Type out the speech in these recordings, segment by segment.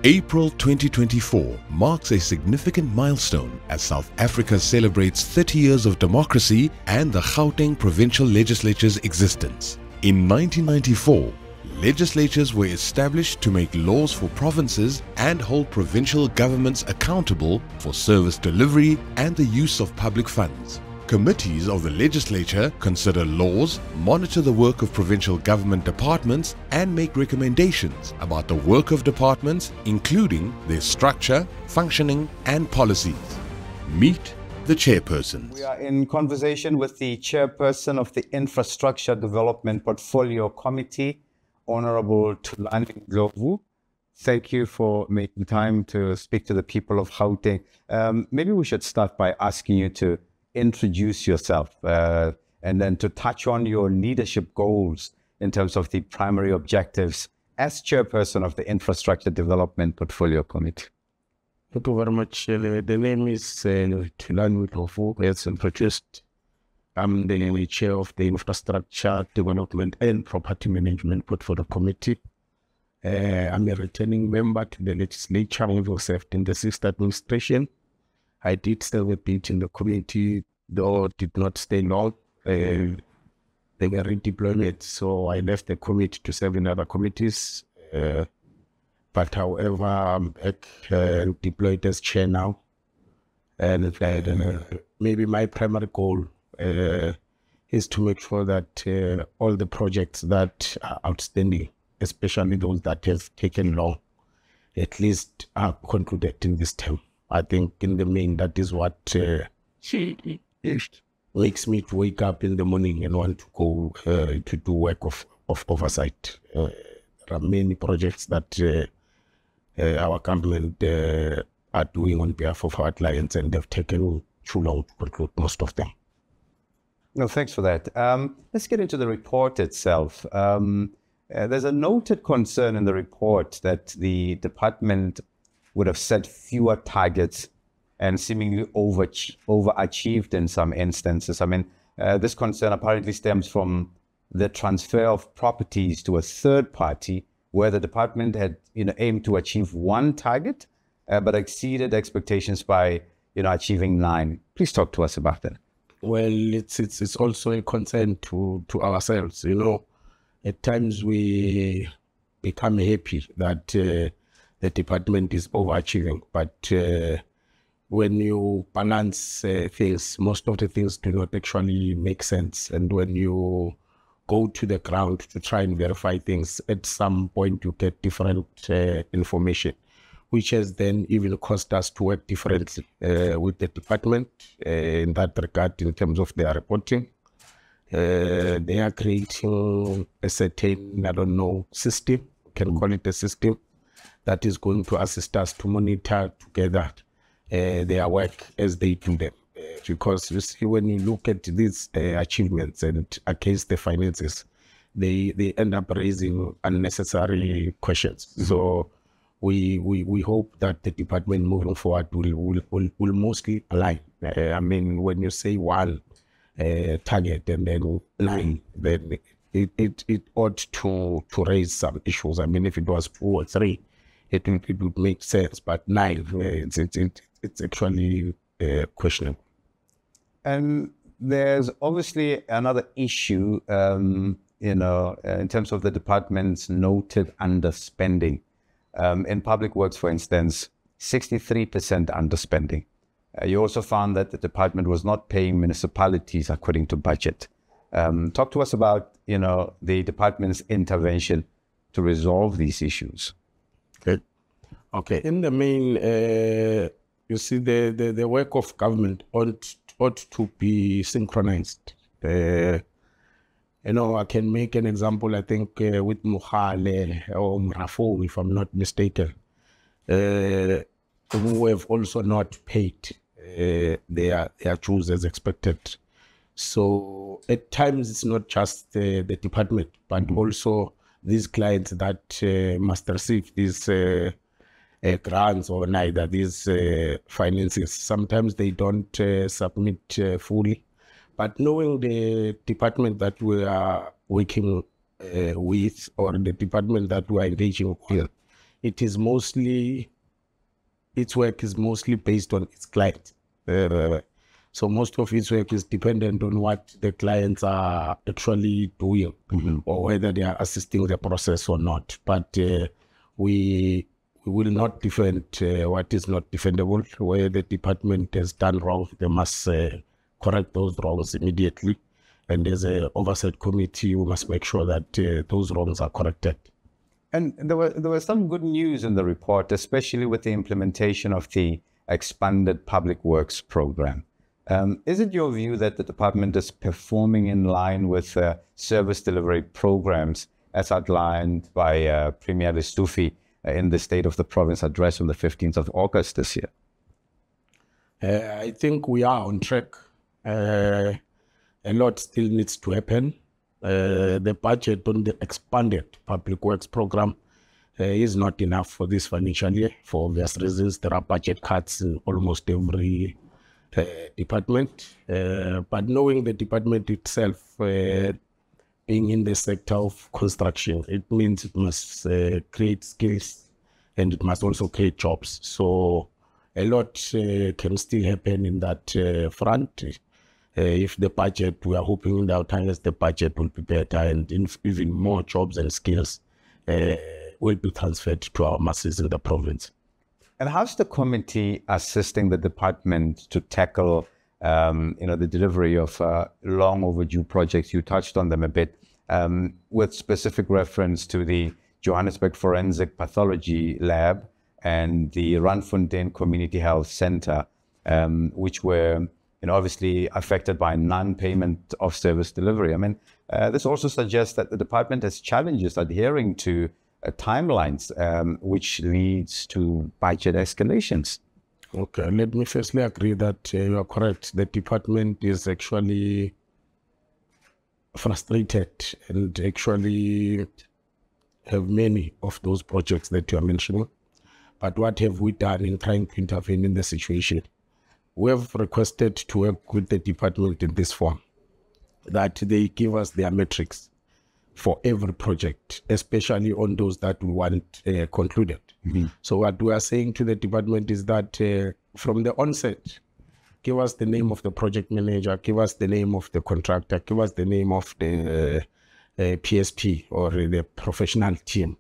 April 2024 marks a significant milestone as South Africa celebrates 30 years of democracy and the Gauteng Provincial Legislature's existence. In 1994, legislatures were established to make laws for provinces and hold provincial governments accountable for service delivery and the use of public funds. Committees of the legislature consider laws, monitor the work of provincial government departments, and make recommendations about the work of departments, including their structure, functioning, and policies. Meet the chairpersons. We are in conversation with the chairperson of the Infrastructure Development Portfolio Committee, Honourable Thulani Ndlovu. Thank you for making time to speak to the people of Gauteng. Maybe we should start by asking you to introduce yourself and then to touch on your leadership goals in terms of the primary objectives as chairperson of the Infrastructure Development Portfolio Committee. Thank you very much. The name is Thulani Ndlovu, as introduced. I'm the chair of the Infrastructure Development and Property Management Portfolio Committee. I'm a returning member to the legislature. I've served in the 6th administration. I did serve a bit in the committee, though did not stay long. They were redeployed, so I left the committee to serve in other committees. But however, I'm back deployed as chair now. And maybe my primary goal is to make sure that all the projects that are outstanding, especially those that have taken long, at least are concluded in this term. I think in the main, that is what makes me to wake up in the morning and want to go to do work of oversight. There are many projects that our government are doing on behalf of our clients, and they've taken too long to conclude most of them. No, thanks for that. Let's get into the report itself. There's a noted concern in the report that the department would have set fewer targets and seemingly overachieved in some instances. I mean, this concern apparently stems from the transfer of properties to a third party, where the department had aimed to achieve one target, but exceeded expectations by achieving 9. Please talk to us about that. Well, it's also a concern to ourselves. At times we become happy that the department is overachieving, but when you balance things, most of the things do not actually make sense. And when you go to the ground to try and verify things, at some point you get different information, which has then even caused us to work differently with the department in that regard in terms of their reporting. They are creating a certain, system, can call it a system, that is going to assist us to monitor together their work as they do them. Because you see, when you look at these achievements and against the finances, they end up raising unnecessary questions. So we hope that the department moving forward will mostly align. I mean, when you say one target and then 9, then it ought to raise some issues. I mean, if it was 2 or 3, it would make sense, but 9, it's actually questionable. And there's obviously another issue, in terms of the department's noted underspending. In public works, for instance, 63% underspending. You also found that the department was not paying municipalities according to budget. Talk to us about, the department's intervention to resolve these issues. Okay. In the main, you see, the work of government ought to be synchronized. I can make an example, I think, with Muhale or Mrafo, if I'm not mistaken, who have also not paid their dues as expected. So at times it's not just the department, but also these clients that must receive these grants or neither these finances. Sometimes they don't submit fully. But knowing the department that we are working with, or the department that we are engaging with, it is mostly, its work is mostly based on its client. So most of its work is dependent on what the clients are actually doing, or whether they are assisting the process or not. But we will not defend what is not defendable. Where the department has done wrong, they must correct those wrongs immediately. And as an oversight committee, we must make sure that those wrongs are corrected. And there was some good news in the report, especially with the implementation of the expanded public works program. Is it your view that the department is performing in line with service delivery programs as outlined by Premier Lestufi in the State of the Province address on the 15th of August this year? I think we are on track. A lot still needs to happen. The budget on the expanded public works program is not enough for this financial year. For obvious reasons, there are budget cuts in almost every department. But knowing the department itself being in the sector of construction, it means it must create skills and it must also create jobs. So a lot can still happen in that front. If the budget, we are hoping in the outer years, the budget will be better and even more jobs and skills will be transferred to our masses in the province. And how's the committee assisting the department to tackle, the delivery of long overdue projects? You touched on them a bit, with specific reference to the Johannesburg Forensic Pathology Lab and the Randfontein Community Health Center, which were obviously affected by non-payment of service delivery. I mean, this also suggests that the department has challenges adhering to timelines, which leads to budget escalations. Okay, let me firstly agree that you are correct. The department is actually frustrated and actually have many of those projects that you are mentioning. But what have we done in trying to intervene in the situation? We have requested to work with the department in this form, that they give us their metrics for every project, especially on those that we want concluded. So what we are saying to the department is that from the onset, give us the name of the project manager, give us the name of the contractor, give us the name of the PSP or the professional team.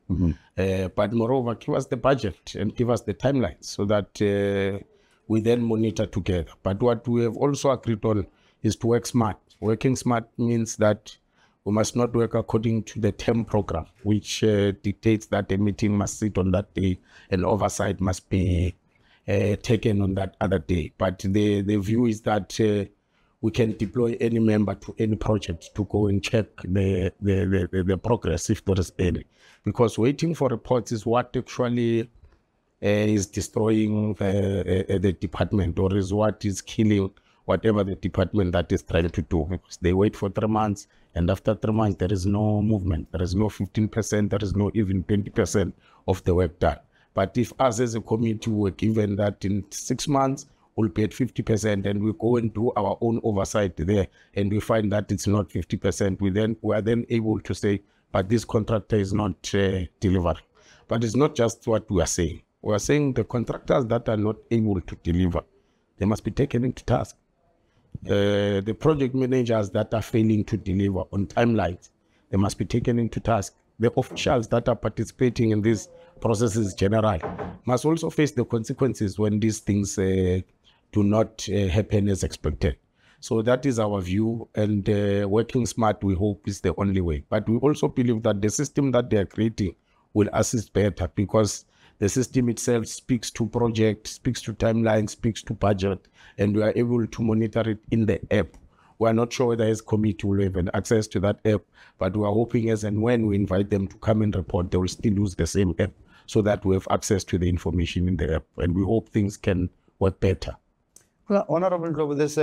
But moreover, give us the budget and give us the timelines so that we then monitor together. But what we have also agreed on is to work smart. Working smart means that we must not work according to the term program, which dictates that a meeting must sit on that day and oversight must be taken on that other day. But the view is that we can deploy any member to any project to go and check the progress, if there is any. Because waiting for reports is what actually is destroying the department, or is what is killing whatever the department that is trying to do. Because they wait for 3 months, and after 3 months, there is no movement. There is no 15%, there is no even 20% of the work done. But if us as a committee were given that in 6 months, we'll pay at 50%, and we go and do our own oversight there, and we find that it's not 50%, we are then able to say, but this contractor is not delivering. But it's not just what we are saying. We are saying the contractors that are not able to deliver, they must be taken into task. The project managers that are failing to deliver on timelines, they must be taken into task. The officials that are participating in these processes generally must also face the consequences when these things do not happen as expected. So that is our view, and working smart, we hope, is the only way. But we also believe that the system that they are creating will assist better, because the system itself speaks to project, speaks to timeline, speaks to budget, and we are able to monitor it in the app. We are not sure whether as committee will have access to that app, but we are hoping as and when we invite them to come and report, they will still use the same app so that we have access to the information in the app, and we hope things can work better. Well, Honourable Ndlovu, there's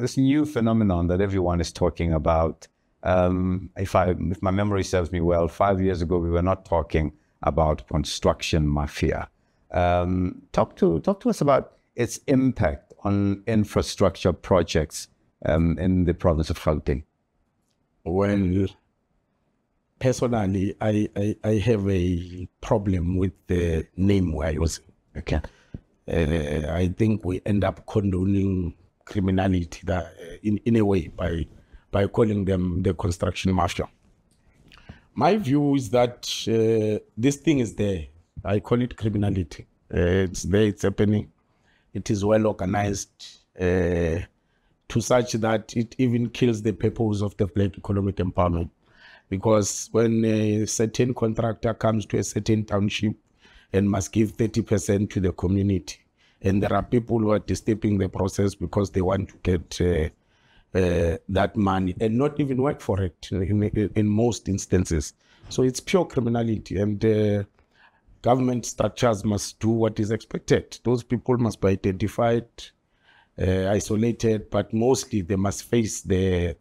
this new phenomenon that everyone is talking about. If my memory serves me well, 5 years ago we were not talking about construction mafia. Talk to us about its impact on infrastructure projects in the province of Gauteng. Well, Personally, I have a problem with the name we're using. Okay. I think we end up condoning criminality that, in a way by calling them the construction mafia. My view is that this thing is there. I call it criminality. It's there, it's happening. It is well organized to such that it even kills the purpose of the black economic empowerment. Because when a certain contractor comes to a certain township and must give 30% to the community, and there are people who are disturbing the process because they want to get that money and not even work for it in most instances. So it's pure criminality, and government structures must do what is expected. Those people must be identified, isolated, but mostly they must face the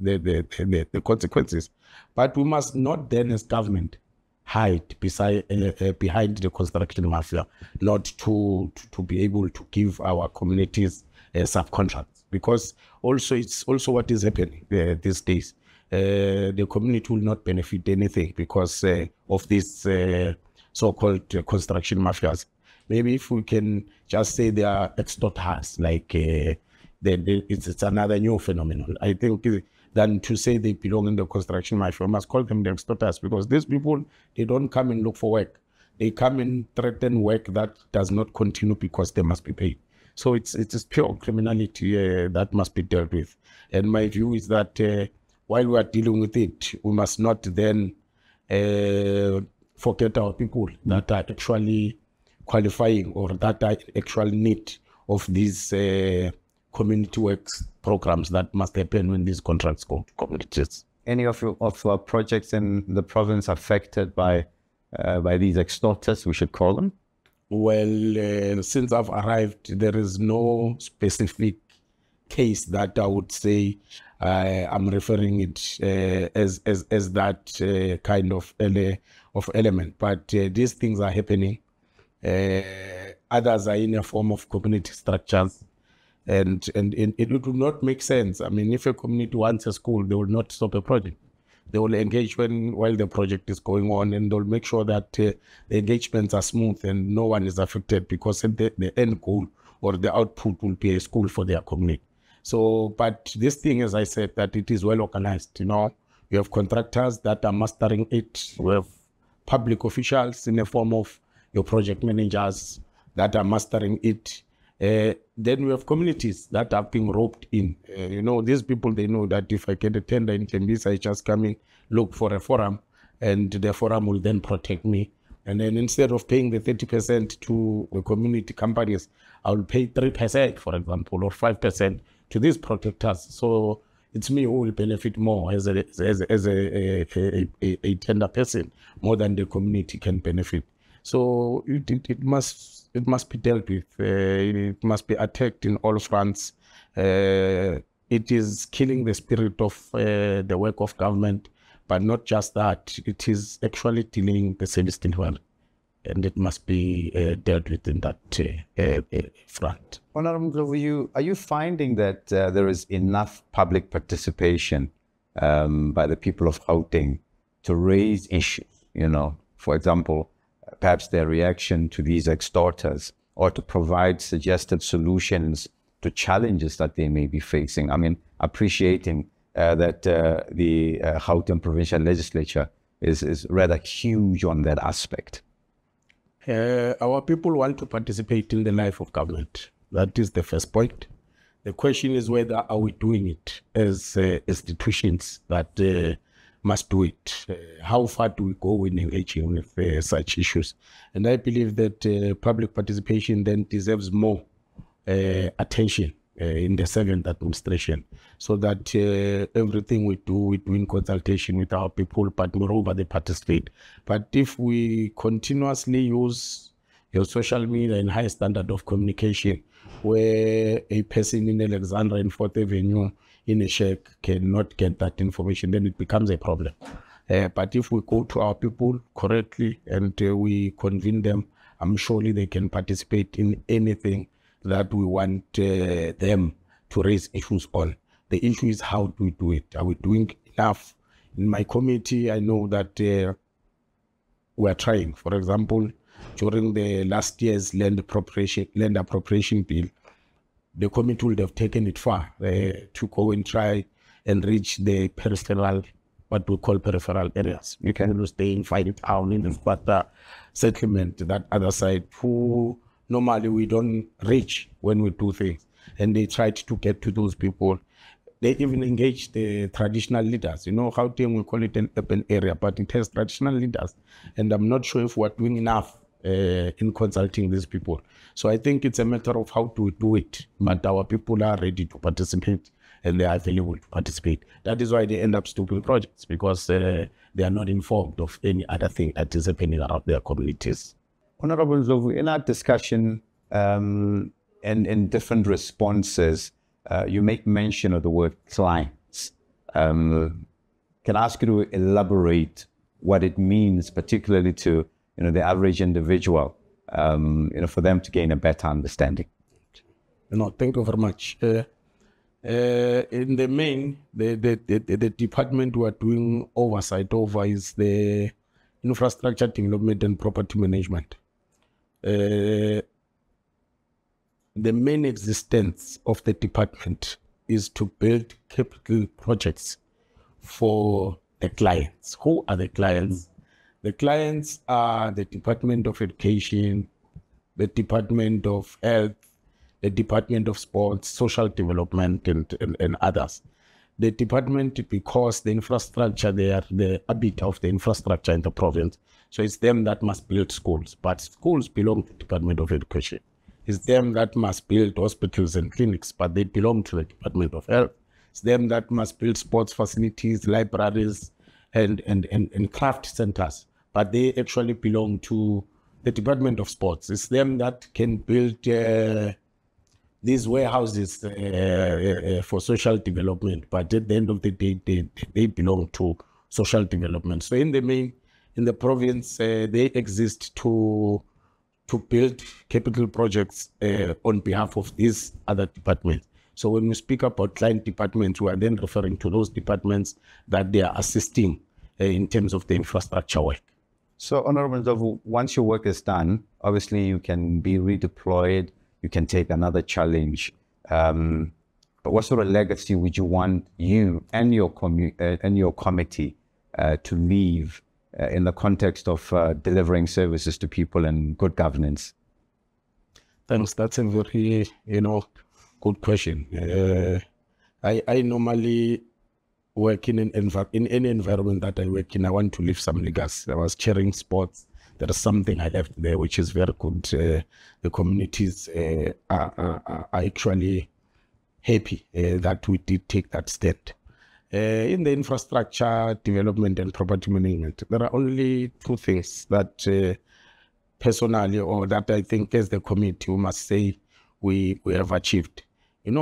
consequences. But we must not then, as government, hide behind the construction mafia, not to be able to give our communities subcontracts, because also it's also what is happening these days. The community will not benefit anything because of these so-called construction mafias. Maybe if we can just say they are extorters, like it's another new phenomenon. I think than to say they belong in the construction mafia, we must call them the extorters, because these people, they don't come and look for work. They come and threaten work that does not continue because they must be paid. So it's pure criminality that must be dealt with. And my view is that while we are dealing with it, we must not then forget our people that are actually qualifying or that are actual need of these community works programs that must happen when these contracts go to communities. Any of your projects in the province affected by these extorters, we should call them? Well, since I've arrived, there is no specific case that I would say I'm referring it as that kind of element. But these things are happening. Others are in a form of community structures. And it would not make sense. I mean, if a community wants a school, they will not stop a project. They will engage while the project is going on, and they'll make sure that the engagements are smooth and no one is affected, because the end goal or the output will be a school for their community. So, but this thing, as I said, that it is well organized. You know, we have contractors that are mastering it. We have public officials in the form of your project managers that are mastering it. Then we have communities that are being roped in. You know, these people, they know that if I get a tender in Tembisa, I just come in, look for a forum, and the forum will then protect me. And then instead of paying the 30% to the community companies, I will pay 3%, for example, or 5% to these protectors. So it's me who will benefit more as a tender person, more than the community can benefit. So it must be dealt with. It must be attacked in all fronts. It is killing the spirit of the work of government, but not just that. It is actually delaying the service delivery, and it must be dealt with in that front. Honourable Ndlovu, are you finding that there is enough public participation by the people of Gauteng to raise issues? You know, for example, perhaps their reaction to these extorters, or to provide suggested solutions to challenges that they may be facing. I mean, appreciating that the Gauteng Provincial Legislature is rather huge on that aspect. Our people want to participate in the life of government. That is the first point. The question is whether are we doing it as institutions that must do it. How far do we go in engaging with such issues? And I believe that public participation then deserves more attention in the seventh administration, so that everything we do in consultation with our people, but moreover they participate. But if we continuously use your social media and high standard of communication, where a person in Alexandra and 4th Avenue in a shack cannot get that information, then it becomes a problem. But if we go to our people correctly and we convene them, I'm surely they can participate in anything that we want them to raise issues on. The issue is how do we do it? Are we doing enough In my committee, I know that we are trying. For example, during the last year's land appropriation bill, the committee would have taken it far to go and try and reach the peripheral, what we call peripheral areas. You can stay in Fine Town, in the Sparta settlement, that other side, who normally we don't reach when we do things. And they tried to get to those people. They even engage the traditional leaders. You know, Gauteng, we call it an urban area, but it has traditional leaders. And I'm not sure if we're doing enough in consulting these people. So I think it's a matter of how to do it. But our people are ready to participate and they are available to participate. That is why they end up stopping projects, because they are not informed of any other thing that is happening around their communities. Honourable Ndlovu, in our discussion and in different responses, you make mention of the word clients. Can I ask you to elaborate what it means, particularly to the average individual, for them to gain a better understanding? Thank you very much. In the main, the department we are doing oversight over is the infrastructure development and property management. The main existence of the department is to build capital projects for the clients. Who are the clients? The clients are the Department of Education, the Department of Health, the Department of Sports, Social Development, and others. The department, because the infrastructure, they are the habit of the infrastructure in the province. So it's them that must build schools, but schools belong to the Department of Education. It's them that must build hospitals and clinics, but they belong to the Department of Health. It's them that must build sports facilities, libraries, and craft centers, but they actually belong to the Department of Sports. It's them that can build these warehouses for social development, but at the end of the day, they belong to social development. So in the main, in the province, they exist to build capital projects on behalf of these other departments. So when we speak about client departments, we are then referring to those departments that they are assisting in terms of the infrastructure work. So, Honourable Ndlovu, once your work is done, obviously you can be redeployed, you can take another challenge. But what sort of legacy would you want you and your committee to leave in the context of delivering services to people and good governance? Thanks. That's a very, good question. I normally work in any environment that I work in. I want to leave some legacy. I was chairing sports. There is something I left there, which is very good. The communities are actually happy that we did take that step. In the infrastructure development and property management, there are only two things that personally, or that I think as the committee, we must say we have achieved.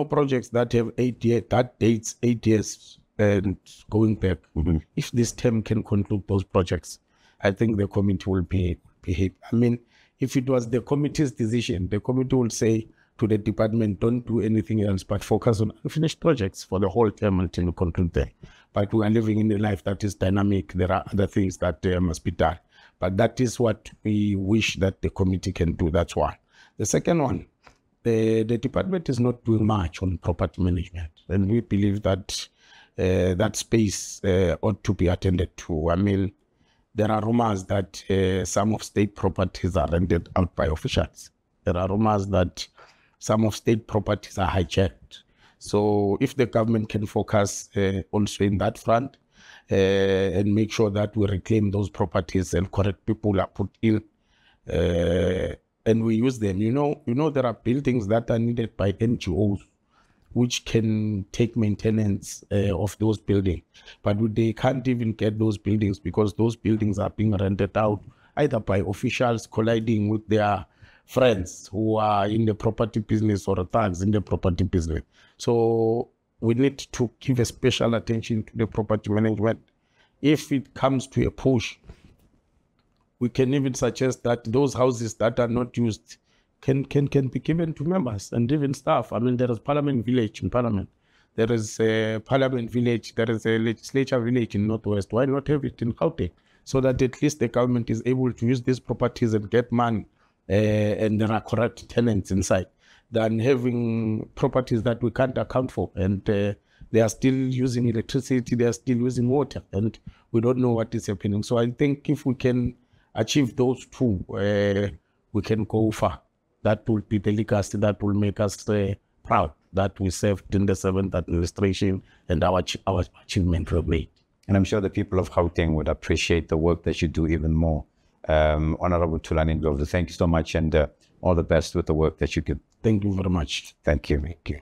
Projects that have 8 years, that dates 8 years and going back. Mm-hmm. If this term can conclude those projects, I think the committee will be happy. I mean, if it was the committee's decision, the committee will say to the department, don't do anything else but focus on unfinished projects for the whole term until you conclude them. But we are living in a life that is dynamic. There are other things that must be done. But that is what we wish that the committee can do. That's one. The second one, the department is not doing much on property management. And we believe that that space ought to be attended to. I mean, there are rumors that some of state properties are rented out by officials. There are rumors that some of state properties are hijacked. So if the government can focus also in that front and make sure that we reclaim those properties and correct people are put in and we use them. There are buildings that are needed by NGOs which can take maintenance of those buildings. But they can't even get those buildings because those buildings are being rented out either by officials colliding with their friends who are in the property business or thugs in the property business. So we need to give a special attention to the property management. If it comes to a push, we can even suggest that those houses that are not used can be given to members and even staff. I mean, there is Parliament Village in Parliament. There is a Parliament village, there is a legislature village in Northwest. Why not have it in Gauteng? So that at least the government is able to use these properties and get money, and there are correct tenants inside, than having properties that we can't account for. And they are still using electricity, they are still using water, and we don't know what is happening. So I think if we can achieve those two, we can go far. That will be the legacy that will make us proud that we served in the 7th administration and our achievement were made. And I'm sure the people of Gauteng would appreciate the work that you do even more. Honourable Thulani Ndlovu, thank you so much, and all the best with the work that you do. Thank you very much. Thank you. Thank you.